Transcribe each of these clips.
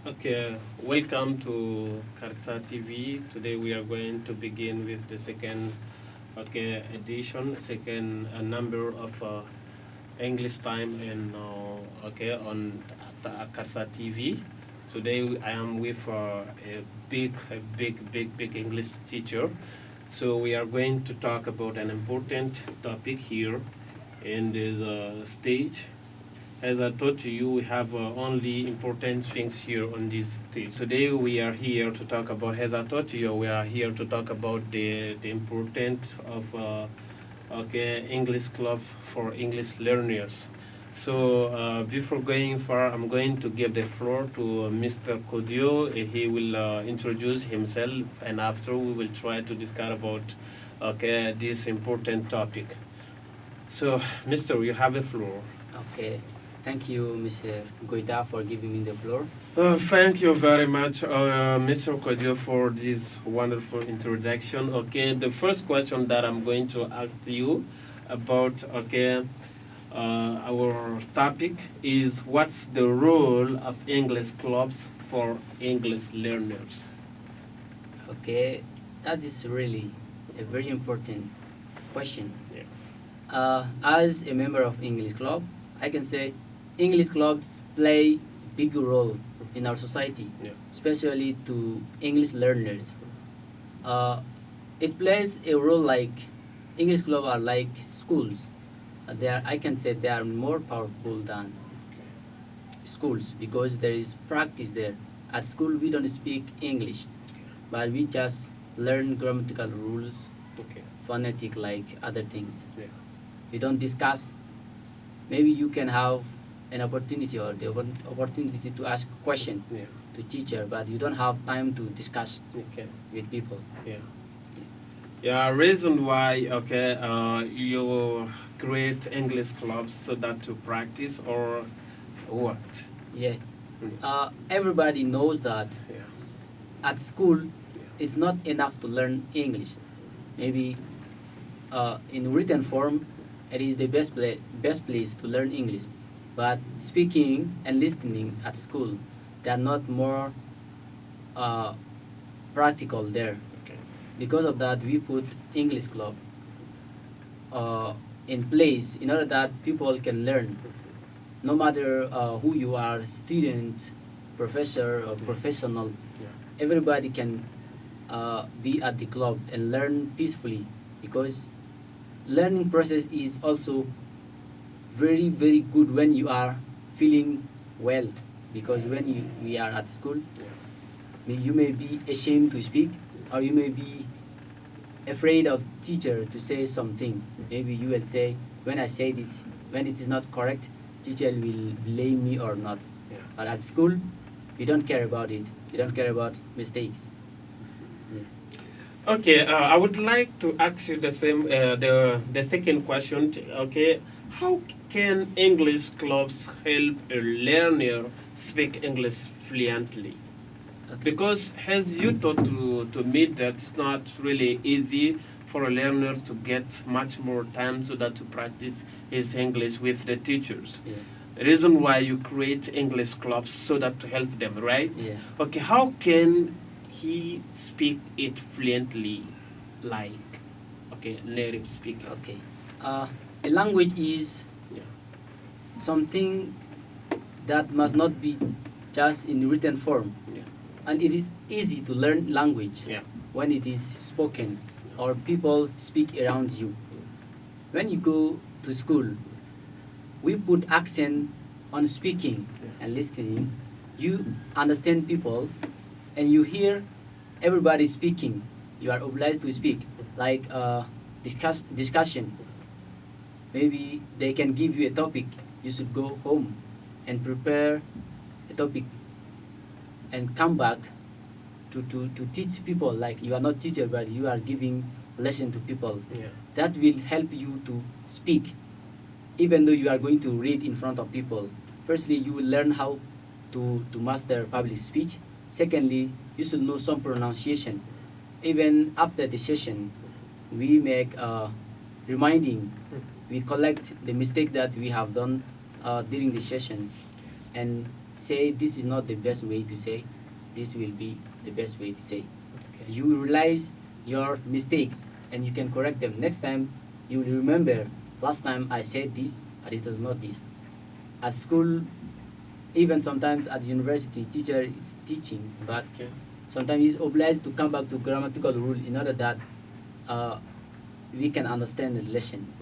Okay, welcome to Karksa TV. Today we are going to begin with the second edition, second number of English time and on Karsa TV. Today I am with a big English teacher. So we are going to talk about an important topic here in this stage. As I told you, we have only important things here on this stage. Today we are here to talk about, as I told you, we are here to talk about the importance of English club for English learners. So before going far, I'm going to give the floor to Mr. Kodio. He will introduce himself, and after we will try to discuss about this important topic. So, Mr., you have the floor. Okay. Thank you, Mr. Goita, for giving me the floor. Thank you very much, Mr. Kodio, for this wonderful introduction. Okay, the first question that I'm going to ask you about, our topic is what's the role of English clubs for English learners? Okay, that is really a very important question. Yeah. As a member of English club, I can say English clubs play big role in our society, Yeah. especially to English learners. It plays a role like English clubs are like schools. I can say they are more powerful than schools because there is practice there. At school, we don't speak English, but we just learn grammatical rules, Okay. phonetic like other things. Yeah. We don't discuss. Maybe you can have an opportunity or the opportunity to ask question Yeah. to teacher, but you don't have time to discuss Okay. with people. Yeah. Yeah. Reason why you create English clubs so that to practice or what? Yeah. Mm. Everybody knows that Yeah. at school Yeah. it's not enough to learn English. Maybe in written form it is the best place to learn English. But speaking and listening at school, they are not more uh, practical there. Okay. Because of that, we put English club in place in order that people can learn. No matter who you are, student, professor, or professional, Yeah. everybody can be at the club and learn peacefully because learning process is also very very good when you are feeling well because when we are at school Yeah. you may be ashamed to speak or you may be afraid of teacher to say something. Maybe you will say when I say this, when it is not correct, teacher will blame me or not. Yeah. But at school we don't care about it, we don't care about mistakes. Okay, I would like to ask you the same, the second question. Okay, how can English clubs help a learner speak English fluently? Okay. Because as you told to me that it's not really easy for a learner to get much more time so that to practice his English with the teachers. Yeah. The reason why you create English clubs so that to help them, right? Yeah. Okay, how can he speak it fluently, like native speaker? Okay. A language is Yeah. something that must not be just in written form, Yeah. and it is easy to learn language Yeah. when it is spoken or people speak around you. When you go to school, we put accent on speaking and listening. You understand people and you hear everybody speaking. You are obliged to speak, like discussion. Maybe they can give you a topic. You should go home and prepare a topic and come back to teach people. Like you are not teacher, but you are giving lesson to people. Yeah. That will help you to speak, even though you are going to read in front of people. Firstly, you will learn how to master public speech. Secondly, you should know some pronunciation. Even after the session, we make reminding. We collect the mistake that we have done during the session. And say this is not the best way to say, this will be the best way to say. Okay. You realize your mistakes and you can correct them. Next time you will remember, last time I said this, but it was not this. At school, even sometimes at university, teacher is teaching, but Okay. sometimes he's obliged to come back to grammatical rule in order that we can understand the lessons.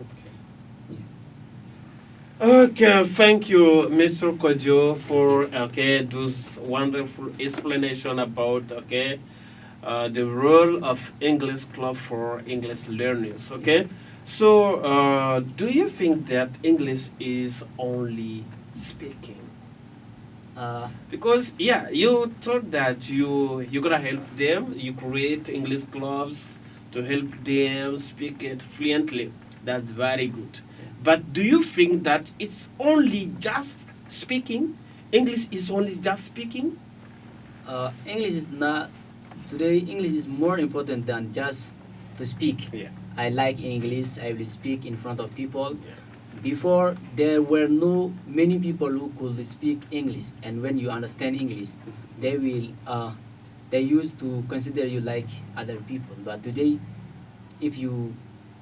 Okay, thank you, Mr. Kojo, for those wonderful explanation about the role of English club for English learners. Okay, so do you think that English is only speaking? Because you thought that you gonna help them. You create English clubs to help them speak it fluently. That's very good. But do you think that it's only just speaking? English is only just speaking? English is not today. English is more important than just to speak. Yeah. I like English. I will speak in front of people. Yeah. Before there were no many people who could speak English, and when you understand English, they will they used to consider you like other people. But today, if you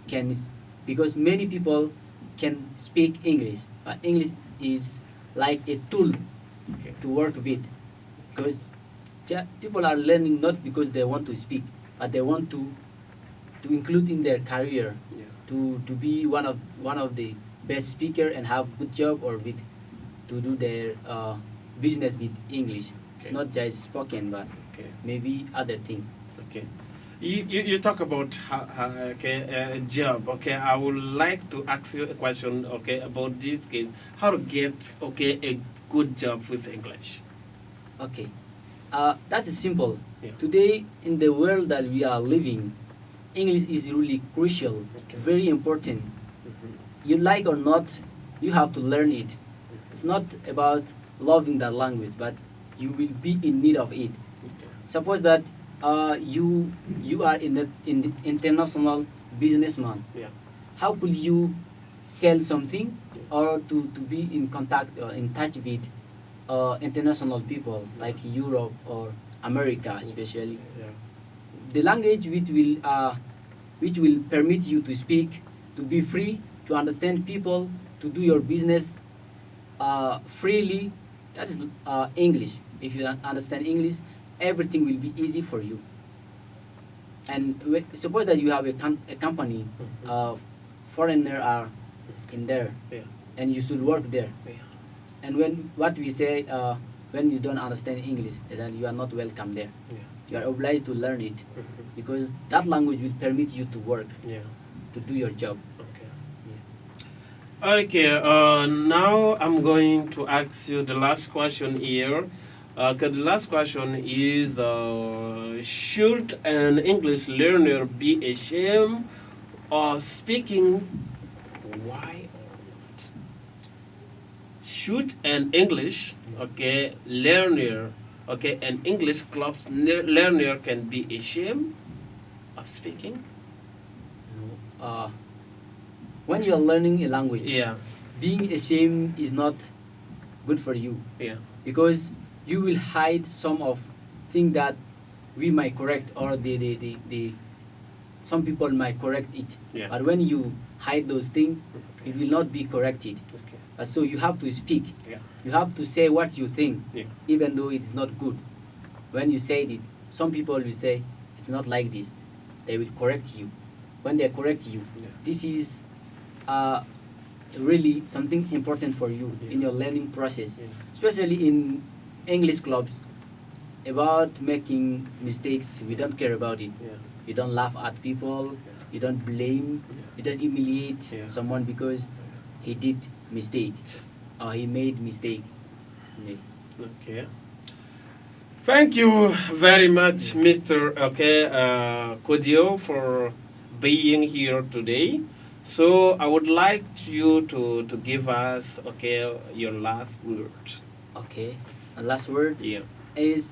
can, because many people can speak English, but English is like a tool Okay. to work with, because people are learning not because they want to speak, but they want to include in their career Yeah. to be one of the best speaker and have good job, or with to do their business with English. It's Okay. not just spoken, but Okay. maybe other thing. Okay. You talk about job. Okay, I would like to ask you a question. Okay, about this case, how to get a good job with English. Okay, that is simple. Yeah. Today in the world that we are living, English is really crucial, Okay. very important. Mhm. You like or not, you have to learn it. It's not about loving that language, but you will be in need of it. Okay. Suppose that you are in the international businessman. Yeah. How could you sell something or to be in contact or in touch with international people like Europe or America especially? Yeah. The language which will permit you to speak, to be free, to understand people, to do your business freely, that is English. If you understand English, everything will be easy for you. And suppose that you have a company, foreigner are in there, Yeah. and you should work there. Yeah. And what we say, when you don't understand English, then you are not welcome there. Yeah. You are obliged to learn it, Mhm. because that language will permit you to work, Yeah. to do your job. Okay, now I'm going to ask you the last question here. The last question is, should an English learner be ashamed of speaking? Why or not? Should an English, learner, an English club learner can be ashamed of speaking? When you are learning a language, Yeah, being ashamed is not good for you, yeah, because you will hide some of things that we might correct, or the some people might correct it. yeah. But when you hide those things, it will not be corrected. Okay. So you have to speak. Yeah. You have to say what you think, Yeah. even though it's not good. When you say it, some people will say it's not like this. They will correct you. When they correct you, Yeah. this is really something important for you in your learning process, Yeah. especially in English clubs. About making mistakes, we don't care about it. Yeah. You don't laugh at people. You don't blame. You don't humiliate Yeah. someone because he did mistake or he made mistake. Yeah. Okay. Thank you very much, Mr. Kodio, for being here today. So I would like you to give us your last word. Okay. And last word Yeah. is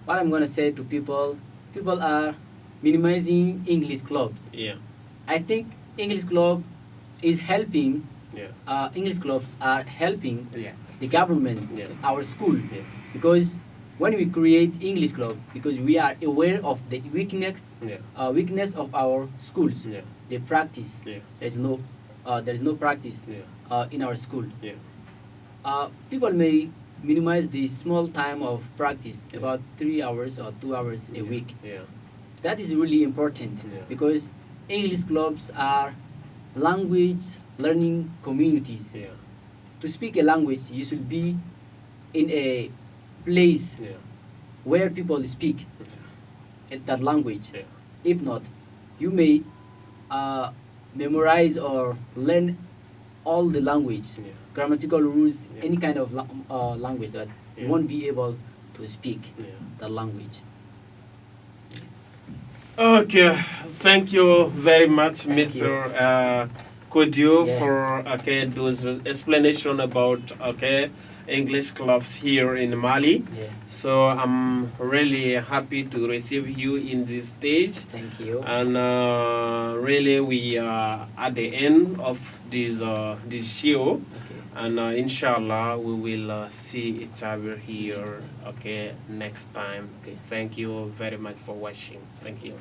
what I'm gonna say to people. People are minimizing English clubs. Yeah. I think English club is helping. Yeah. English clubs are helping Yeah. the government, Yeah. our school, Yeah. because when we create English club, because we are aware of the Yeah. weakness of our schools, Yeah. the practice. Yeah. There is no practice Yeah. in our school. Yeah. People may minimize the small time of practice, Yeah. about 3 hours or 2 hours a Yeah. week. Yeah. That is really important Yeah. because English clubs are language learning communities. Yeah. To speak a language, you should be in a place Yeah. where people speak that language. Yeah. If not, you may memorize or learn all the language, Yeah. grammatical rules, Yeah. any kind of language that you Yeah. won't be able to speak Yeah. the language. Okay, thank you very much, Thank Mr. you. Kodio, Yeah. for those explanation about English clubs here in Mali. Yeah. So I'm really happy to receive you in this stage, Thank you. and really we are at the end of this show. Okay. And inshallah, we will see each other here, okay, next time. Okay. Thank you very much for watching. Thank you.